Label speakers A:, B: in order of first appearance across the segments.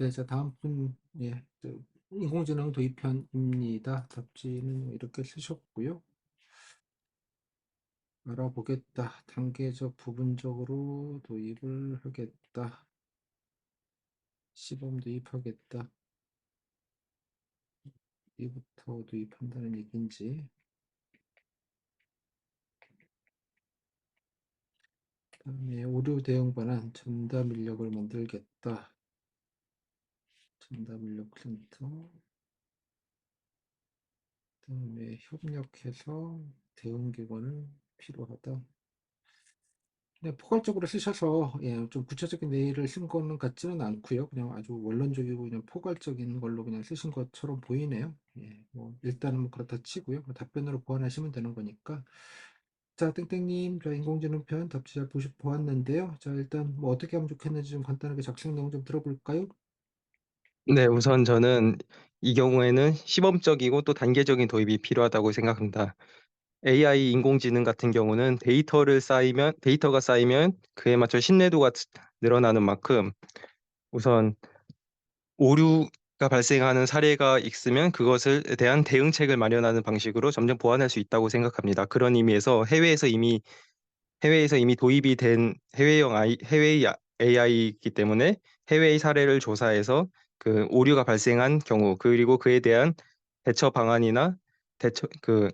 A: 네, 자, 다음 분, 예, 인공지능 도입편입니다. 답지는 이렇게 쓰셨고요. 알아보겠다. 단계적, 부분적으로 도입을 하겠다. 시범 도입하겠다. 이부터 도입한다는 얘기인지. 그다음에 오류 대응 반환, 전담 인력을 만들겠다. 전담 인력 센터. 그다음에 협력해서 대응 기관을 필요하다. 네, 포괄적으로 쓰셔서 예, 좀 구체적인 내일을 쓴 거는 같지는 않고요. 그냥 아주 원론적이고 그냥 포괄적인 걸로 그냥 쓰신 것처럼 보이네요. 예, 뭐 일단은 뭐 그렇다 치고요. 뭐 답변으로 보완하시면 되는 거니까. 자, 땡땡님, 저 인공지능 편 답지 잘 보았는데요. 자, 일단 뭐 어떻게 하면 좋겠는지 좀 간단하게 작성 내용 좀 들어볼까요?
B: 네, 우선 저는 이 경우에는 시범적이고 또 단계적인 도입이 필요하다고 생각합니다. AI 인공지능 같은 경우는 데이터가 쌓이면 그에 맞춰 신뢰도가 늘어나는 만큼 우선 오류가 발생하는 사례가 있으면 그것에 대한 대응책을 마련하는 방식으로 점점 보완할 수 있다고 생각합니다. 그런 의미에서 해외에서 이미 도입이 된 해외의 AI이기 때문에 해외의 사례를 조사해서 그 오류가 발생한 경우 그리고 그에 대한 대처 방안이나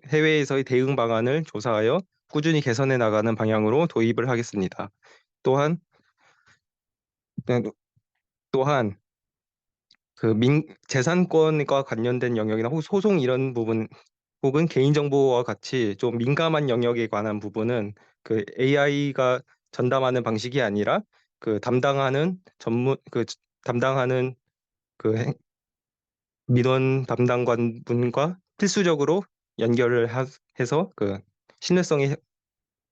B: 해외에서의 대응 방안을 조사하여 꾸준히 개선해 나가는 방향으로 도입을 하겠습니다. 또한 네, 또한 재산권과 관련된 영역이나 혹 소송 이런 부분 혹은 개인정보와 같이 좀 민감한 영역에 관한 부분은 AI가 전담하는 방식이 아니라 담당하는 그 민원 담당관 분과 필수적으로 연결을 해서 신뢰성이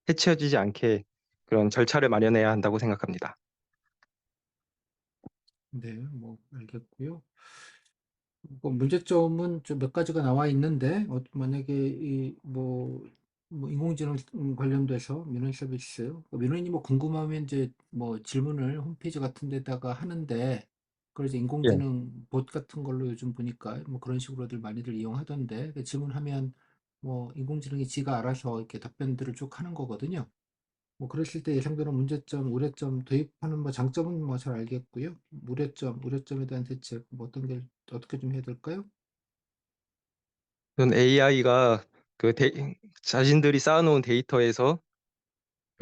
B: 해치워지지 않게 그런 절차를 마련해야 한다고 생각합니다.
A: 네, 뭐 알겠고요. 문제점은 좀 몇 가지가 나와 있는데 만약에 뭐 인공지능 관련돼서 민원 서비스 민원이 뭐 궁금하면 이제 뭐 질문을 홈페이지 같은 데다가 하는데 그걸 이제
B: 예.
A: 인공지능 봇 같은 걸로 요즘 보니까 뭐 그런 식으로들 많이들 이용하던데 그 질문하면 뭐 인공지능이 지가 알아서 이렇게 답변들을 쭉 하는 거거든요. 뭐 그랬을 때 예상되는 문제점, 우려점 도입하는 뭐 장점은 뭐 잘 알겠고요. 우려점에 대한 대책 뭐 어떤 게 어떻게 좀 해야 될까요?
B: 우선 AI가 자신들이 쌓아놓은 데이터에서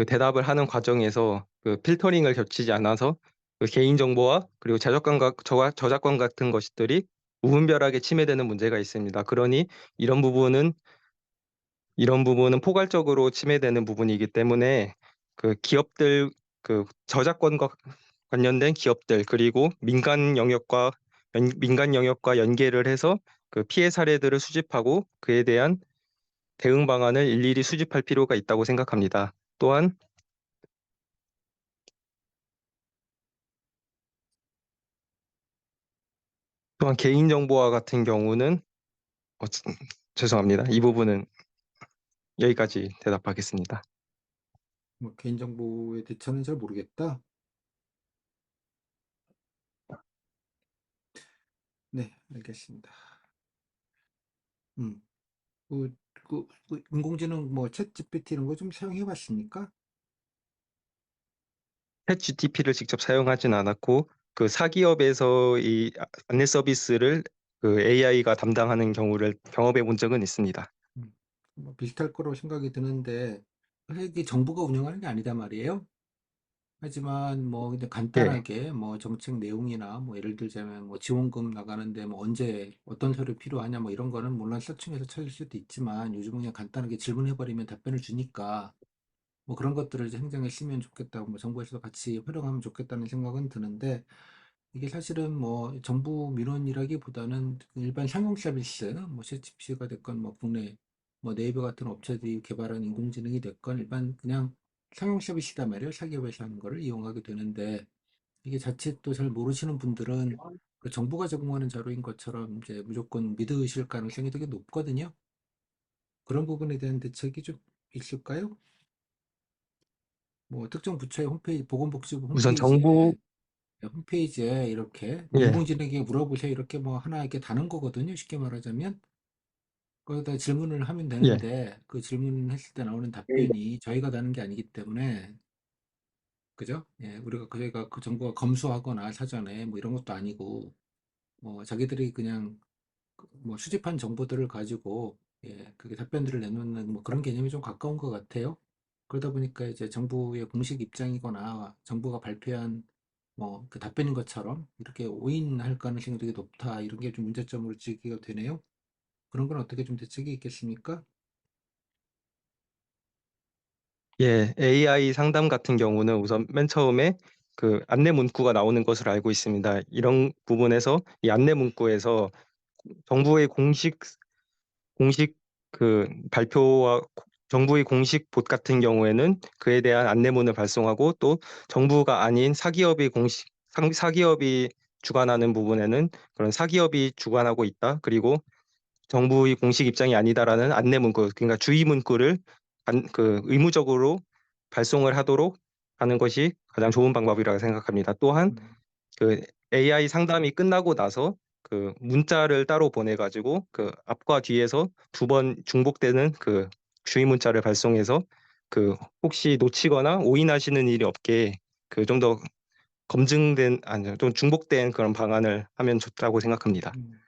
B: 대답을 하는 과정에서 필터링을 거치지 않아서 개인정보와 그리고 저작권 같은 것들이 무분별하게 침해되는 문제가 있습니다. 그러니 이런 부분은 이런 부분은 포괄적으로 침해되는 부분이기 때문에 기업들 저작권과 관련된 기업들 그리고 민간 영역과 연계를 해서 피해 사례들을 수집하고 그에 대한 대응 방안을 일일이 수집할 필요가 있다고 생각합니다. 또한 개인정보와 같은 경우는 어, 죄송합니다. 이 부분은 여기까지 대답하겠습니다.
A: 뭐 개인정보에 대처는 잘 모르겠다. 네, 알겠습니다. 음, 그 인공지능 뭐 챗 GPT 이런 거 좀 사용해 봤습니까?
B: 챗GPT를 직접 사용하진 않았고 사기업에서 이 안내 서비스를 AI가 담당하는 경우를 경험해 본 적은 있습니다.
A: 뭐 비슷할 거로 생각이 드는데 사실 이게 정부가 운영하는 게 아니다 말이에요. 하지만 뭐 근데
B: 예.
A: 간단하게 뭐 정책 내용이나 뭐 예를 들자면 뭐 지원금 나가는데 뭐 언제 어떤 서류 필요하냐 뭐 이런 거는 물론 서칭해서 찾을 수도 있지만 요즘은 그냥 간단하게 질문해버리면 답변을 주니까 뭐 그런 것들을 이제 행정에 쓰면 좋겠다고 뭐 정부에서도 같이 활용하면 좋겠다는 생각은 드는데 이게 사실은 뭐 정부 민원이라기보다는 일반 상용 서비스 뭐 챗GPT가 됐건 뭐 국내 뭐 네이버 같은 업체들이 개발한 인공지능이 됐건 일반 그냥 상용 서비스단 말이에요. 사기업에서 하는 거를 이용하게 되는데 이게 자칫 또 잘 모르시는 분들은 그 정부가 제공하는 자료인 것처럼 이제 무조건 믿으실 가능성이 되게 높거든요. 그런 부분에 대한 대책이 좀 있을까요? 뭐 특정 부처의 홈페이지, 보건복지부
B: 우선 정부
A: 홈페이지에 홈페이지에 이렇게 뭐
B: 예,
A: 인공지능에게 물어보세요. 이렇게 뭐 하나 이렇게 다는 거거든요. 쉽게 말하자면. 거기다 질문을 하면
B: 예.
A: 되는데 그 질문을 했을 때 나오는 답변이 저희가 다는 게 아니기 때문에 그죠? 예, 우리가 저희가 그 정보가 검수하거나 사전에 뭐 이런 것도 아니고 뭐 자기들이 그냥 뭐 수집한 정보들을 가지고 예, 그게 답변들을 내놓는 뭐 그런 개념이 좀 가까운 것 같아요. 그러다 보니까 이제 정부의 공식 입장이거나 정부가 발표한 뭐 그 답변인 것처럼 이렇게 오인할 가능성이 되게 높다 이런 게 좀 문제점으로 지기가 되네요. 그런 건 어떻게 좀 대책이 있겠습니까?
B: 예, AI 상담 같은 경우는 우선 맨 처음에 그 안내 문구가 나오는 것으로 알고 있습니다. 이런 부분에서 이 안내 문구에서 정부의 공식 그 발표와 정부의 공식 봇 같은 경우에는 그에 대한 안내문을 발송하고 또 정부가 아닌 사기업이 주관하는 부분에는 그런 사기업이 주관하고 있다. 그리고 정부의 공식 입장이 아니다라는 안내 문구, 그러니까 주의 문구를 의무적으로 발송을 하도록 하는 것이 가장 좋은 방법이라고 생각합니다. 또한
A: 음,
B: 그 AI 상담이 끝나고 나서 그 문자를 따로 보내가지고 그 앞과 뒤에서 두 번 중복되는 그 주의 문자를 발송해서 그 혹시 놓치거나 오인하시는 일이 없게 그 좀 더 검증된 아니요 좀 중복된 그런 방안을 하면 좋다고 생각합니다.
A: 음.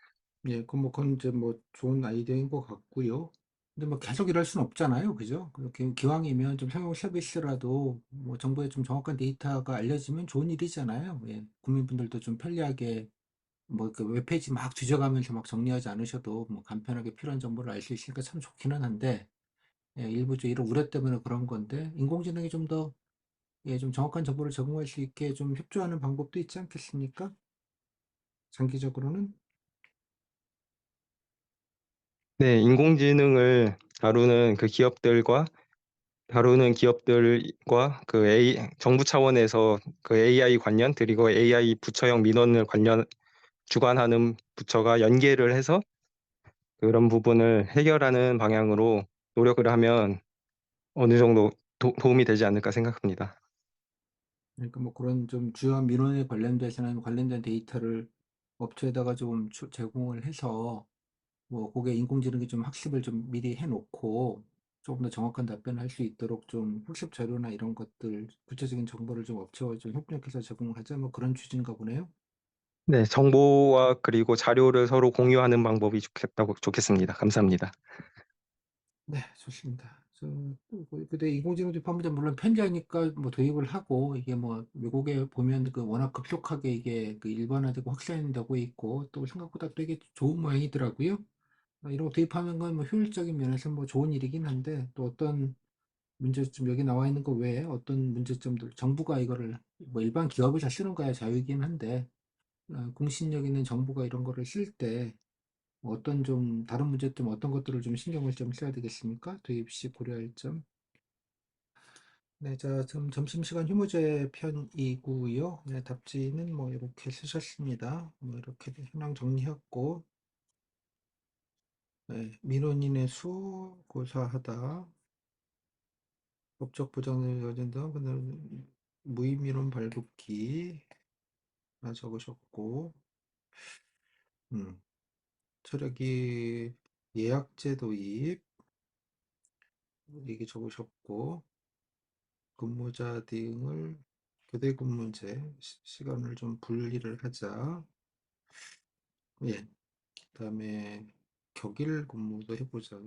A: 예, 그건 이제 뭐 좋은 아이디어인 것 같고요. 근데 뭐 계속 이럴 수는 없잖아요. 그죠? 그렇게 기왕이면 좀 상용 서비스라도 뭐 정부에 좀 정확한 데이터가 알려지면 좋은 일이잖아요. 예, 국민분들도 좀 편리하게 뭐 그 웹페이지 막 뒤져가면서 막 정리하지 않으셔도 뭐 간편하게 필요한 정보를 알 수 있으니까 참 좋기는 한데, 예, 일부 좀 이런 우려 때문에 그런 건데, 인공지능이 좀 더, 예, 좀 정확한 정보를 제공할 수 있게 좀 협조하는 방법도 있지 않겠습니까? 장기적으로는.
B: 네, 인공지능을 다루는 기업들과 그 정부 차원에서 그 AI 관련 그리고 AI 부처형 민원을 주관하는 부처가 연계를 해서 그런 부분을 해결하는 방향으로 노력을 하면 어느 정도 도움이 되지 않을까 생각합니다.
A: 그러니까 뭐 그런 좀 주요한 민원에 관련돼서는 관련된 데이터를 업체에다가 좀 제공을 해서 뭐 그게 인공지능이 좀 학습을 좀 미리 해놓고 조금 더 정확한 답변을 할 수 있도록 좀 학습 자료나 이런 것들 구체적인 정보를 좀 업체와 좀 협력해서 제공하자 뭐 그런 취지인가 보네요.
B: 네, 정보와 그리고 자료를 서로 공유하는 방법이 좋겠습니다. 감사합니다.
A: 네, 좋습니다. 근데 인공지능 도입하면 물론 편리하니까 뭐 도입을 하고 이게 뭐 외국에 보면 그 워낙 급속하게 이게 그 일반화되고 확산되고 있고 또 생각보다 되게 좋은 모양이더라고요. 이런 거 도입하는 건 뭐 효율적인 면에서 뭐 좋은 일이긴 한데 또 어떤 문제점 여기 나와 있는 거 외에 어떤 문제점들 정부가 이거를 뭐 일반 기업이 다 쓰는 거야 자유이긴 한데 공신력 있는 정부가 이런 거를 쓸때 어떤 좀 다른 문제점 어떤 것들을 좀 신경을 좀 써야 되겠습니까? 도입 시 고려할 점. 네, 자, 지금 점심시간 휴무제 편이고요. 네, 답지는 뭐 이렇게 쓰셨습니다. 뭐 이렇게 현황 정리했고, 네, 민원인의 수 고사하다, 법적 보장을 여진다, 무인 민원 발급기 나 적으셨고, 음, 체력이 예약제 도입 얘기 적으셨고, 근무자 등을 교대 근무제 시간을 좀 분리를 하자. 예. 그다음에 격일 근무도 해보자.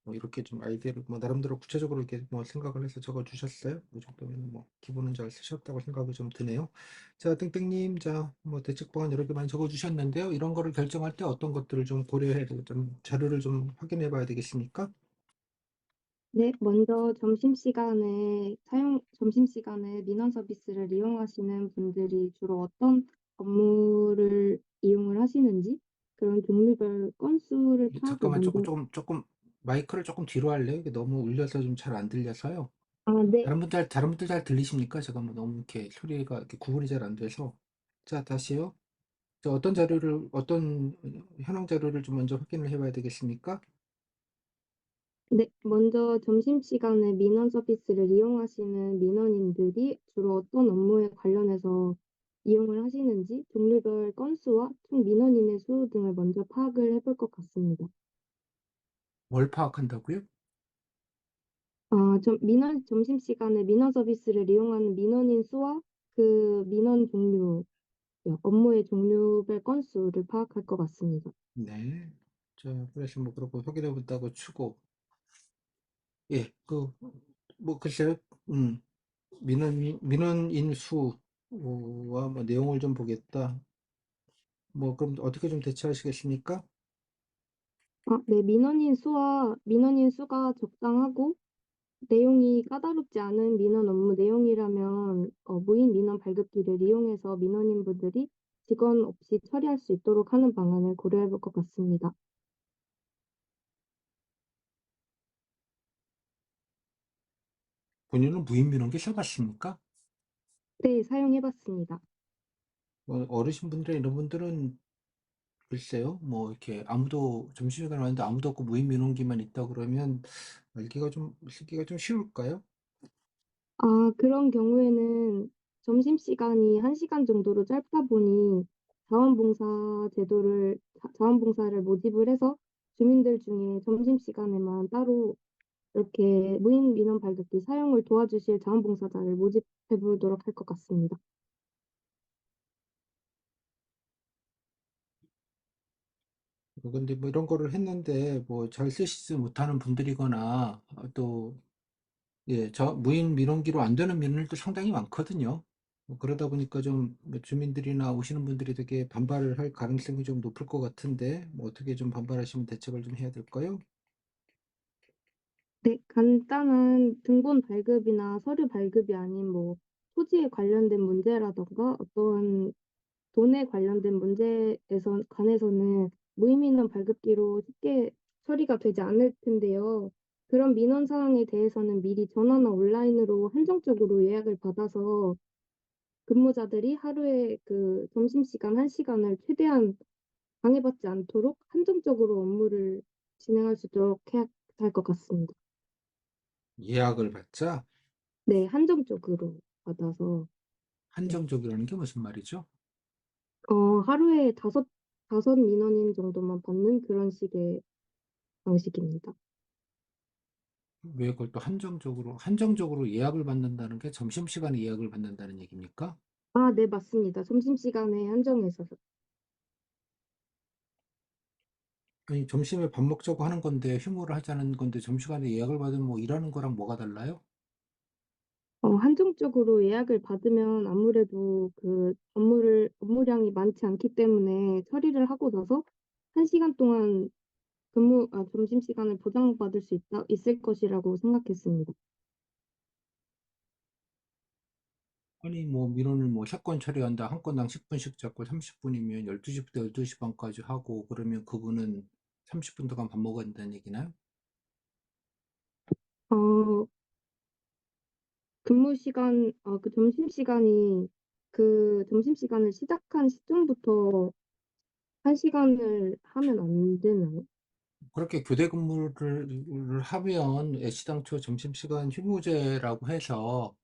A: 뭐 이렇게 좀 아이디어를 뭐 나름대로 구체적으로 이렇게 뭐 생각을 해서 적어 주셨어요. 이 정도면 뭐 기본은 잘 쓰셨다고 생각이 좀 드네요. 자, 땡땡님, 자, 뭐 대책 방안 여러 개 많이 적어 주셨는데요. 이런 거를 결정할 때 어떤 것들을 좀 고려해야 되고 좀 자료를 좀 확인해 봐야 되겠습니까?
C: 네, 먼저 점심시간에 민원 서비스를 이용하시는 분들이 주로 어떤 업무를 이용을 하시는지 그런 종류별 건수를 파악을
A: 잠깐만
C: 먼저.
A: 조금 마이크를 조금 뒤로 할래요? 이게 너무 울려서 좀 잘 안 들려서요.
C: 아, 네.
A: 다른 분들 잘 들리십니까? 제가 뭐 너무 이렇게 소리가 이렇게 구분이 잘 안 돼서. 자, 다시요. 자, 어떤 현황 자료를 좀 먼저 확인을 해봐야 되겠습니까?
C: 네, 먼저 점심시간에 민원 서비스를 이용하시는 민원인들이 주로 어떤 업무에 관련해서 이용을 하시는지 종류별 건수와 총 민원인의 수 등을 먼저 파악을 해볼 것 같습니다.
A: 뭘 파악한다고요?
C: 점심시간에 민원 서비스를 이용하는 민원인 수와 그 민원 종류, 업무의 종류별 건수를 파악할 것 같습니다.
A: 네. 자, 그래서 뭐 그렇고 확인해 본다고 치고, 예, 뭐 글쎄요, 민원인 수와 뭐 내용을 좀 보겠다. 뭐 그럼 어떻게 좀 대처하시겠습니까?
C: 네, 민원인 수가 적당하고 내용이 까다롭지 않은 민원 업무 내용이라면 무인 민원 발급기를 이용해서 민원인분들이 직원 없이 처리할 수 있도록 하는 방안을 고려해 볼 것 같습니다.
A: 본인은 무인민원기 써봤습니까?
C: 네, 사용해 봤습니다.
A: 어르신분들이나 이런 분들은 글쎄요, 뭐 이렇게 아무도 점심시간에 왔는데 아무도 없고 무인민원기만 있다 그러면 쓰기가 좀 쉬울까요?
C: 그런 경우에는 점심시간이 1시간 정도로 짧다 보니 자원봉사를 모집을 해서 주민들 중에 점심시간에만 따로 이렇게 무인 민원 발급기 사용을 도와주실 자원봉사자를 모집해 보도록 할 것 같습니다.
A: 근데 뭐 이런 거를 했는데 뭐 잘 쓰시지 못하는 분들이거나 또 예, 저 무인 민원기로 안 되는 민원들도 상당히 많거든요. 뭐 그러다 보니까 좀뭐 주민들이나 오시는 분들이 되게 반발을 할 가능성이 좀 높을 것 같은데 뭐 어떻게 좀 반발하시면 대책을 좀 해야 될까요?
C: 네, 간단한 등본 발급이나 서류 발급이 아닌 토지에 관련된 문제라던가 어떤 돈에 관련된 관해서는 무의미한 발급기로 쉽게 처리가 되지 않을 텐데요. 그런 민원 사항에 대해서는 미리 전화나 온라인으로 한정적으로 예약을 받아서 근무자들이 하루에 그 점심시간 1시간을 최대한 방해받지 않도록 한정적으로 업무를 진행할 수 있도록 해야 할 것 같습니다.
A: 예약을 받자
C: 네, 한정적으로 받아서 네.
A: 한정적이라는 게 무슨 말이죠?
C: 하루에 다섯 민원인 정도만 받는 그런 식의 방식입니다.
A: 왜 그걸 또 한정적으로 예약을 받는다는 게 점심시간에 예약을 받는다는 얘기입니까?
C: 네, 맞습니다. 점심시간에 한정해서.
A: 아니, 점심에 밥 먹자고 하는 건데, 휴무를 하자는 건데, 점심시간에 예약을 받으면 뭐 일하는 거랑 뭐가 달라요?
C: 한정적으로 예약을 받으면 아무래도 그 업무량이 많지 않기 때문에 처리를 하고 나서 1시간 동안 점심시간을 보장받을 수 있을 것이라고 생각했습니다.
A: 아니, 뭐, 민원을 뭐, 3건 처리한다. 한 건당 10분씩 잡고 30분이면 12시부터 12시 반까지 하고, 그러면 그분은 30분 동안 밥 먹어야 된다는 얘기나요?
C: 어, 그 점심시간을 시작한 시점부터 1시간을 하면 안 되나요?
A: 그렇게 교대 근무를 하면, 애시당초 점심시간 휴무제라고 해서,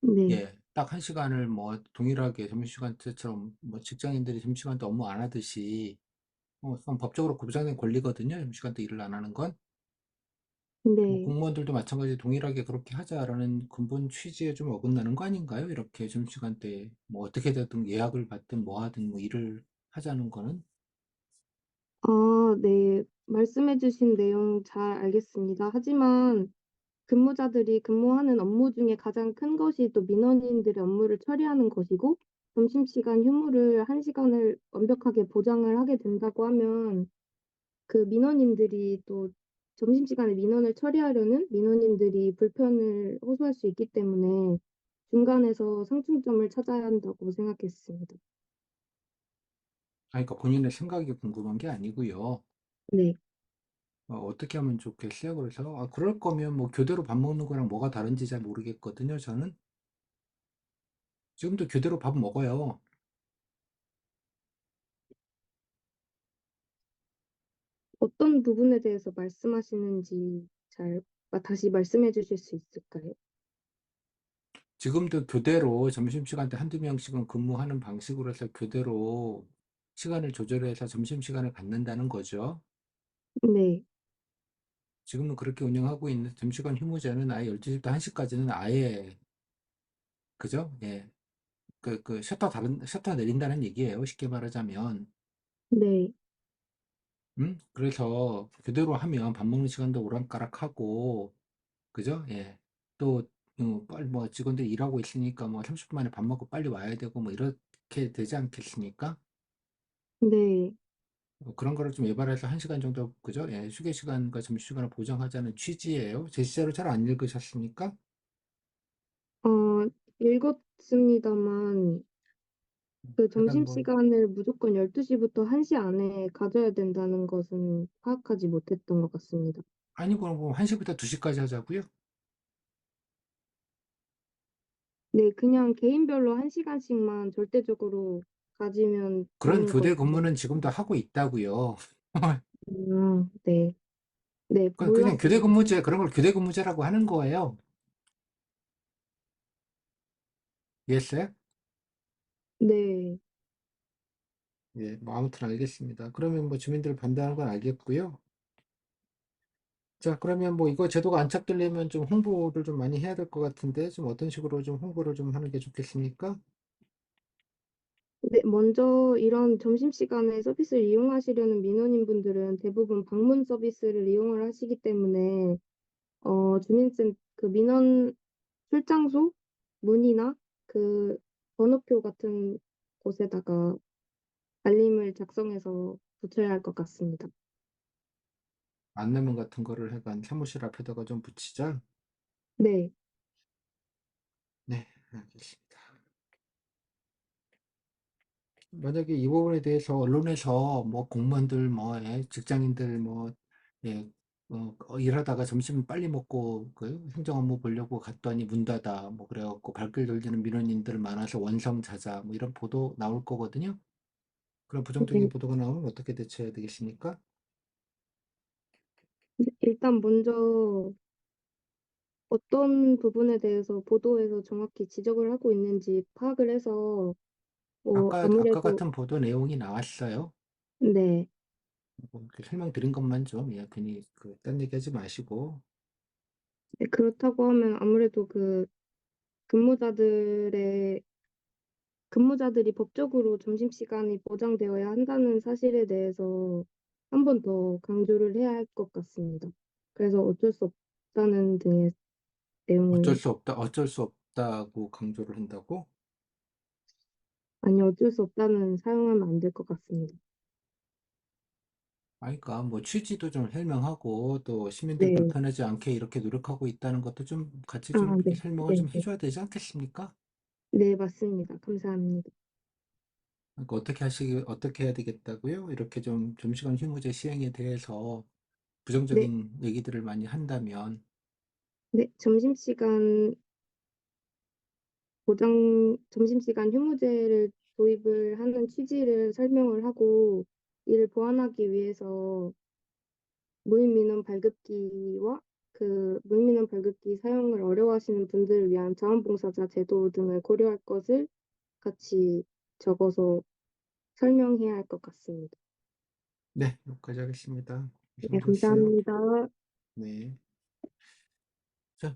C: 네.
A: 예, 딱 1시간을 뭐, 동일하게 점심시간 때처럼, 뭐, 직장인들이 점심시간 때 업무 안 하듯이, 그건 법적으로 보장된 권리거든요. 점심시간 때 일을 안 하는 건. 뭐
C: 네.
A: 공무원들도 마찬가지 동일하게 그렇게 하자라는 근본 취지에 좀 어긋나는 거 아닌가요? 이렇게 점심시간 때 뭐 어떻게 되든 예약을 받든 뭐 하든 뭐 일을 하자는 거는.
C: 네. 말씀해 주신 내용 잘 알겠습니다. 하지만 근무자들이 근무하는 업무 중에 가장 큰 것이 또 민원인들의 업무를 처리하는 것이고 점심시간 휴무를 1시간을 완벽하게 보장을 하게 된다고 하면 그 민원인들이 또 점심시간에 민원을 처리하려는 민원인들이 불편을 호소할 수 있기 때문에 중간에서 상충점을 찾아야 한다고 생각했습니다.
A: 그러니까 본인의 생각이 궁금한 게 아니고요.
C: 네.
A: 어떻게 하면 좋겠어요? 그래서 그럴 거면 뭐 교대로 밥 먹는 거랑 뭐가 다른지 잘 모르겠거든요. 저는 지금도 교대로 밥 먹어요.
C: 어떤 부분에 대해서 말씀하시는지 다시 말씀해 주실 수 있을까요?
A: 지금도 교대로 점심시간 때 한두 명씩은 근무하는 방식으로 해서 교대로 시간을 조절해서 점심시간을 갖는다는 거죠.
C: 네,
A: 지금은 그렇게 운영하고 있는 점심시간 휴무제는 아예 12시부터 1시까지는 아예, 그죠? 예. 셔터 내린다는 얘기예요. 쉽게 말하자면.
C: 네,
A: 그래서 교대로 하면 밥 먹는 시간도 오락가락하고, 그죠? 예. 또, 빨리 뭐 직원들이 일하고 있으니까 뭐 30분 만에 밥 먹고 빨리 와야 되고 뭐 이렇게 되지 않겠습니까?
C: 네.
A: 그런 거를 좀 예발해서 1시간 정도, 그죠? 예. 휴게 시간과 점심시간을 보장하자는 취지예요. 제시자를 잘 안 읽으셨습니까?
C: 어, 읽었습니다만, 그
A: 하여간 뭐,
C: 점심시간을 무조건 12시부터 1시 안에 가져야 된다는 것은 파악하지 못했던 것 같습니다.
A: 아니, 그럼 뭐 1시부터 2시까지 하자고요?
C: 네, 그냥 개인별로 1시간씩만 절대적으로 가지면
A: 그런
C: 되는
A: 교대
C: 것으로.
A: 근무는 지금도 하고 있다고요.
C: 네. 네,
A: 그냥 교대
C: 몰랐습니다.
A: 근무제, 그런 걸 교대 근무제라고 하는 거예요. 이해했어요?
C: 네.
A: 예, 뭐 아무튼 알겠습니다. 그러면 뭐 주민들 반대하는 건 알겠고요. 자, 그러면 뭐 이거 제도가 안착되려면 좀 홍보를 좀 많이 해야 될 것 같은데, 좀 어떤 식으로 좀 홍보를 좀 하는 게 좋겠습니까?
C: 네, 먼저 이런 점심시간에 서비스를 이용하시려는 민원인분들은 대부분 방문 서비스를 이용을 하시기 때문에 그 민원 출장소 문의나 그 번호표 같은 곳에다가 알림을 작성해서 붙여야 할 것 같습니다.
A: 안내문 같은 거를 해간 사무실 앞에다가 좀 붙이자.
C: 네,
A: 네, 알겠습니다. 만약에 이 부분에 대해서 언론에서 뭐 공무원들 뭐 직장인들 뭐 예, 일하다가 점심 빨리 먹고 그 행정 업무 보려고 갔더니 문 닫아 뭐 그래갖고 발길 돌리는 민원인들 많아서 원성자자 뭐 이런 보도 나올 거거든요. 그런 부정적인
C: 네.
A: 보도가 나오면 어떻게 대처해야 되겠습니까?
C: 일단 먼저 어떤 부분에 대해서 보도에서 정확히 지적을 하고 있는지 파악을 해서
A: 아까
C: 아무래도
A: 같은 보도 내용이 나왔어요.
C: 네,
A: 뭐 이렇게 설명드린 것만 좀 괜히 딴 얘기하지 마시고
C: 네, 그렇다고 하면 아무래도 그 근무자들의 근무자들이 법적으로 점심시간이 보장되어야 한다는 사실에 대해서 한 번 더 강조를 해야 할 것 같습니다. 그래서 어쩔 수 없다는 등의 내용을,
A: 어쩔 수 없다고 강조를 한다고?
C: 아니, 어쩔 수 없다는 사용하면 안 될 것 같습니다.
A: 아니, 그러니까 뭐 취지도 좀 설명하고 또 시민들
C: 네,
A: 불편하지 않게 이렇게 노력하고 있다는 것도 좀 같이
C: 아,
A: 좀 이렇게
C: 네,
A: 설명을
C: 네,
A: 좀
C: 네.
A: 해줘야 되지 않겠습니까?
C: 네, 맞습니다. 감사합니다.
A: 그러니까 어떻게 해야 되겠다고요? 이렇게 좀 점심시간 휴무제 시행에 대해서
C: 네,
A: 부정적인 얘기들을 많이 한다면
C: 네, 점심시간 휴무제를 도입을 하는 취지를 설명을 하고 이를 보완하기 위해서 무인민원 발급기와 그 무인민원 발급기 사용을 어려워하시는 분들을 위한 자원봉사자 제도 등을 고려할 것을 같이 적어서 설명해야 할 것 같습니다.
A: 네, 여기까지 하겠습니다.
C: 네,
A: 수고하셨어요.
C: 감사합니다.
A: 네. 자,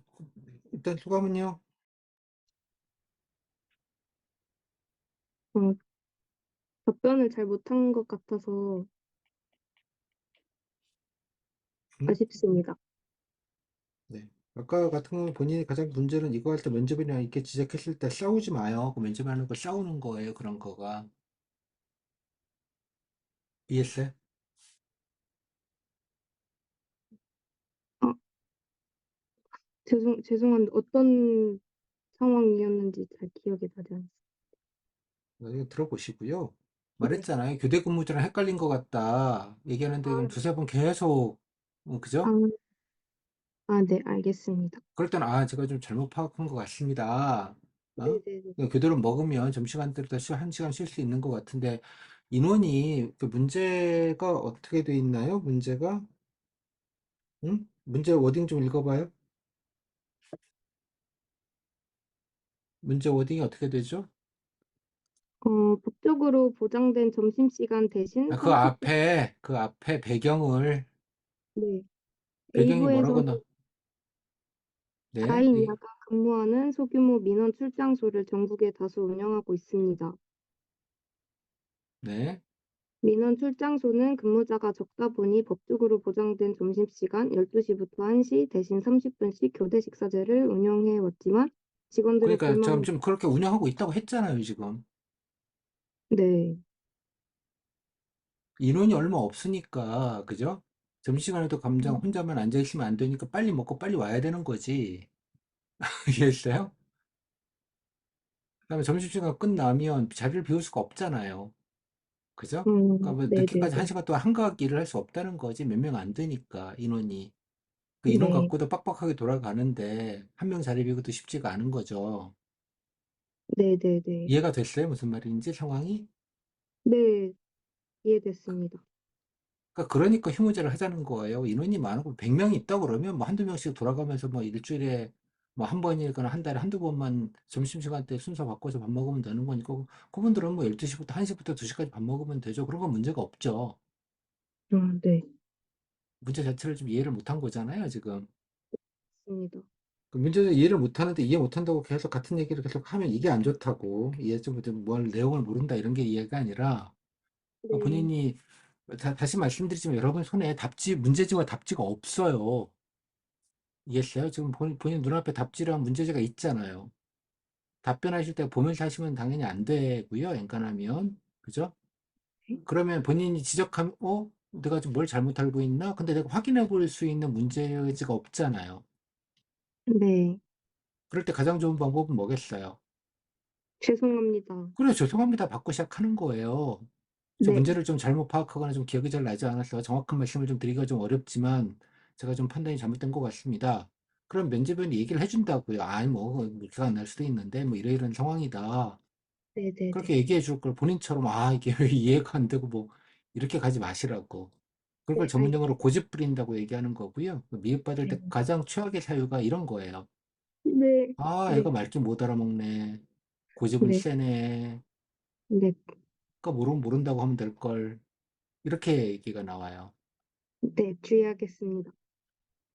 A: 일단 소감은요?
C: 어, 답변을 잘 못한 것 같아서
A: 음?
C: 아쉽습니다.
A: 네. 아까 같은 경우 본인이 가장 문제는 이거 할 때 면접이나 이렇게 지적했을 때 싸우지 마요. 그 면접하는 거 싸우는 거예요. 그런 거가. 이해했어요?
C: 아, 죄송한데 어떤 상황이었는지 잘 기억이 나지 않습니다.
A: 이거 들어보시고요.
C: 네.
A: 말했잖아요. 교대 근무제랑 헷갈린 것 같다. 얘기하는데 그럼 두세 번 계속,
C: 아,
A: 그죠?
C: 네, 알겠습니다.
A: 그럴 때는, 제가 좀 잘못 파악한 것 같습니다.
C: 네네네.
A: 교대로 먹으면 점심시간 때부터 1시간 쉴 수 있는 것 같은데, 인원이, 그 문제가 어떻게 돼 있나요? 문제가? 응? 문제 워딩 좀 읽어봐요. 문제 워딩이 어떻게 되죠?
C: 법적으로 보장된 점심시간 대신
A: 아,
C: 30분.
A: 그 앞에 배경을,
C: 네.
A: 배경이 뭐라고
C: A부에서는
A: 네,
C: 4인 이하가 근무하는 소규모 민원 출장소를 전국에 다수 운영하고 있습니다.
A: 네.
C: 민원 출장소는 근무자가 적다 보니 법적으로 보장된 점심시간 12시부터 1시 대신 30분씩 교대 식사제를 운영해 왔지만 직원들의
A: 그러니까
C: 불만을.
A: 지금 그렇게 운영하고 있다고 했잖아요, 지금.
C: 네,
A: 인원이 얼마 없으니까, 그죠? 점심시간에도 감장 혼자만 앉아있으면 안 되니까 빨리 먹고 빨리 와야 되는 거지. 이해했어요? 그다음에 점심시간 끝나면 자리를 비울 수가 없잖아요. 그죠? 그러니까 뭐 늦게까지 한
C: 네네네.
A: 시간 동안 한가하게 일을 할 수 없다는 거지. 몇 명 안 되니까, 인원이. 그 인원
C: 네,
A: 갖고도 빡빡하게 돌아가는데, 한 명 자리 비우기도 쉽지가 않은 거죠.
C: 네네네.
A: 이해가 됐어요? 무슨 말인지 상황이?
C: 네, 이해됐습니다.
A: 그러니까 휴무제를 하자는 거예요. 인원이 많고 100명이 있다 그러면 뭐 한두 명씩 돌아가면서 뭐 일주일에 뭐 한 번이거나 한 달에 한두 번만 점심시간 때 순서 바꿔서 밥 먹으면 되는 거니까 그분들은 뭐 12시부터 1시부터 2시까지 밥 먹으면 되죠. 그런 건 문제가 없죠.
C: 네,
A: 문제 자체를 좀 이해를 못한 거잖아요, 지금.
C: 맞습니다.
A: 그 문제를 이해를 못하는데 이해 못한다고 계속 같은 얘기를 계속 하면 이게 안 좋다고. 이해 뭘 내용을 모른다 이런 게 이해가 아니라
C: 네,
A: 본인이 다시 말씀드리지만 여러분 손에 문제지와 답지가 없어요. 이해했어요? 지금 본인 눈앞에 답지랑 문제지가 있잖아요. 답변하실 때 보면서 하시면 당연히 안 되고요. 엔간하면. 그죠? 그러면 본인이 지적하면, 내가 좀 뭘 잘못 알고 있나? 근데 내가 확인해 볼 수 있는 문제지가 없잖아요.
C: 네,
A: 그럴 때 가장 좋은 방법은 뭐겠어요?
C: 죄송합니다.
A: 그래, 죄송합니다. 받고 시작하는 거예요. 저
C: 네,
A: 문제를 좀 잘못 파악하거나 좀 기억이 잘 나지 않아서 정확한 말씀을 좀 드리기가 좀 어렵지만 제가 좀 판단이 잘못된 것 같습니다. 그럼 면접원이 얘기를 해준다고요. 아니, 뭐, 기가 안 날 수도 있는데, 뭐, 이런 상황이다.
C: 네네네.
A: 그렇게 얘기해 줄 걸 본인처럼, 이게 왜 이해가 안 되고, 뭐, 이렇게 가지 마시라고. 그걸
C: 네,
A: 전문용어로 고집 부린다고 얘기하는 거고요. 미흡받을 때
C: 알겠습니다.
A: 가장 최악의 사유가 이런 거예요.
C: 네,
A: 애가
C: 네,
A: 말귀 못 알아먹네. 고집은
C: 네,
A: 세네.
C: 네,
A: 그러니까 모른다고 하면 될 걸. 이렇게 얘기가 나와요.
C: 네, 주의하겠습니다.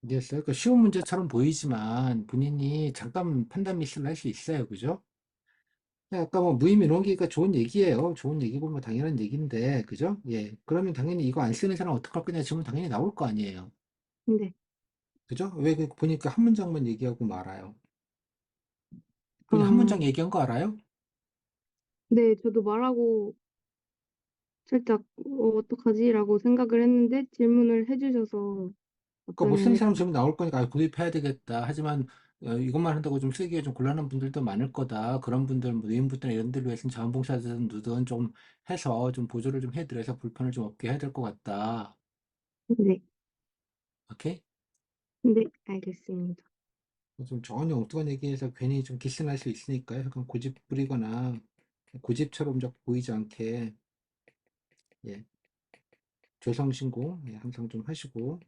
A: 이해했어요? 그 쉬운 문제처럼 보이지만 본인이 잠깐 판단 미스를 할 수 있어요. 그죠? 아까 뭐 무의미론기가 좋은 얘기예요. 좋은 얘기고 뭐 당연한 얘기인데, 그죠? 예. 그러면 당연히 이거 안 쓰는 사람 어떡할 거냐 질문 당연히 나올 거 아니에요.
C: 네,
A: 그죠? 왜 보니까 한 문장만 얘기하고 말아요. 본인 한
C: 아,
A: 문장 얘기한 거 알아요?
C: 네, 저도 말하고 살짝 어떡하지라고 생각을 했는데 질문을 해주셔서
A: 그러니까 못 쓰는
C: 답변을.
A: 사람 질문 나올 거니까 구입해야 되겠다. 하지만 이것만 한다고 좀 쓰기가 좀 곤란한 분들도 많을 거다. 그런 분들, 뭐 노인분들이나 이런 데를 위해서는 자원봉사자든 누든 좀 해서 좀 보조를 좀 해드려서 불편을 좀 없게 해야 될 것 같다.
C: 네,
A: 오케이?
C: 네, 알겠습니다.
A: 좀 전혀 엉뚱한 얘기해서 괜히 좀 기스날 수 있으니까요. 약간 고집 부리거나 고집처럼 자꾸 보이지 않게 예, 죄성신고 항상 좀 하시고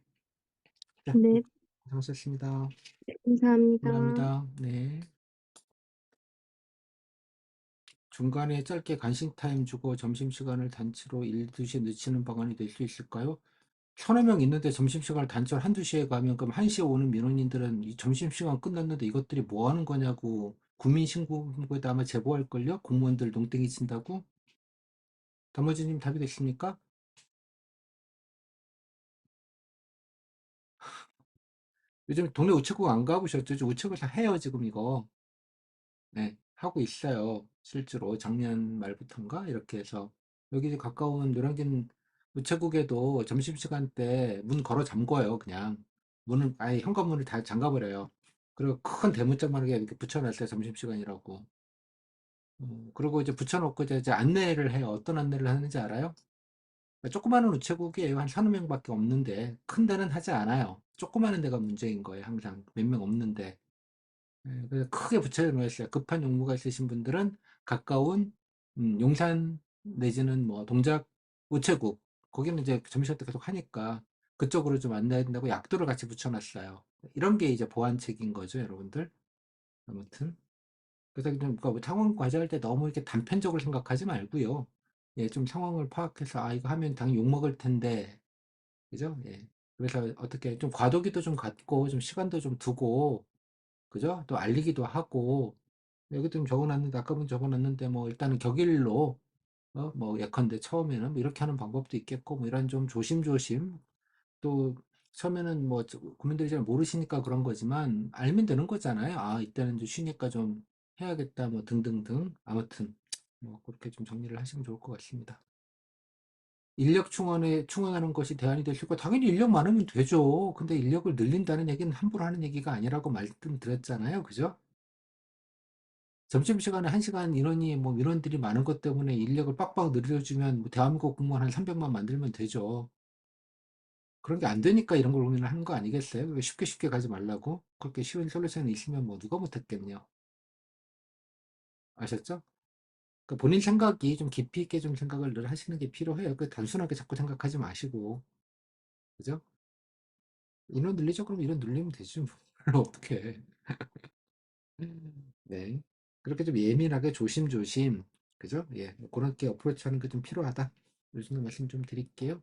A: 자,
C: 네,
A: 고생하셨습니다.
C: 감사합니다.
A: 감사합니다. 네. 중간에 짧게 간식 타임 주고 점심시간을 단체로 1, 2시에 늦추는 방안이 될 수 있을까요? 서너 명 있는데 점심시간을 단체로 한두 시에 가면 그럼 1시에 오는 민원인들은 이 점심시간 끝났는데 이것들이 뭐 하는 거냐고 국민신고에다 아마 제보할걸요? 공무원들 농땡이 친다고? 다머지님 답이 됐습니까? 요즘 동네 우체국 안 가보셨죠? 요즘 우체국 다 해요, 지금 이거. 네, 하고 있어요. 실제로 작년 말부터인가? 이렇게 해서. 여기 이제 가까운 노량진 우체국에도 점심시간 때 문 걸어 잠궈요, 그냥. 문을, 아예 현관문을 다 잠가버려요. 그리고 큰 대문짝만하게 이렇게 붙여놨어요, 점심시간이라고. 그리고 이제 붙여놓고 이제 안내를 해요. 어떤 안내를 하는지 알아요? 조그마한 우체국이에요. 한 서너 명밖에 없는데, 큰 데는 하지 않아요. 조그마한 데가 문제인 거예요, 항상. 몇 명 없는데. 그래서 크게 붙여 놓으셨어요. 급한 용무가 있으신 분들은 가까운 용산 내지는 뭐 동작 우체국 거기는 이제 점심시간 때 계속 하니까 그쪽으로 좀 안내해야 된다고 약도를 같이 붙여놨어요. 이런 게 이제 보안책인 거죠, 여러분들. 아무튼 그래서 좀 그러니까 상황 과제할 때 너무 이렇게 단편적으로 생각하지 말고요. 예, 좀 상황을 파악해서 아 이거 하면 당연히 욕 먹을 텐데, 그죠? 예. 그래서 어떻게 좀 과도기도 좀 갖고 좀 시간도 좀 두고, 그죠? 또 알리기도 하고 여기 좀 적어놨는데 아까 본 적어놨는데 뭐 일단은 격일로 뭐 예컨대 처음에는 뭐 이렇게 하는 방법도 있겠고 뭐 이런 좀 조심조심 또 처음에는 뭐 국민들이 잘 모르시니까 그런 거지만 알면 되는 거잖아요. 아, 이때는 좀 쉬니까 좀 해야겠다 뭐 등등등 아무튼 뭐 그렇게 좀 정리를 하시면 좋을 것 같습니다. 인력 충원하는 것이 대안이 될 수 있고 당연히 인력 많으면 되죠. 근데 인력을 늘린다는 얘기는 함부로 하는 얘기가 아니라고 말씀드렸잖아요. 그죠? 점심시간에 1시간 인원이 뭐 인원들이 많은 것 때문에 인력을 빡빡 늘려주면 뭐 대한민국 공무원 한 300만 만들면 되죠. 그런 게 안 되니까 이런 걸 고민을 하는 거 아니겠어요? 왜 쉽게 쉽게 가지 말라고? 그렇게 쉬운 솔루션이 있으면 뭐 누가 못했겠냐? 아셨죠? 그러니까 본인 생각이 좀 깊이 있게 좀 생각을 늘 하시는 게 필요해요. 그 단순하게 자꾸 생각하지 마시고, 그죠? 인원 늘리죠? 그럼 인원 늘리면 되지 뭐. 어떻게? 네. 그렇게 좀 예민하게 조심조심, 그죠? 예, 그렇게 어프로치 하는 게 좀 필요하다. 요즘에 말씀 좀 드릴게요.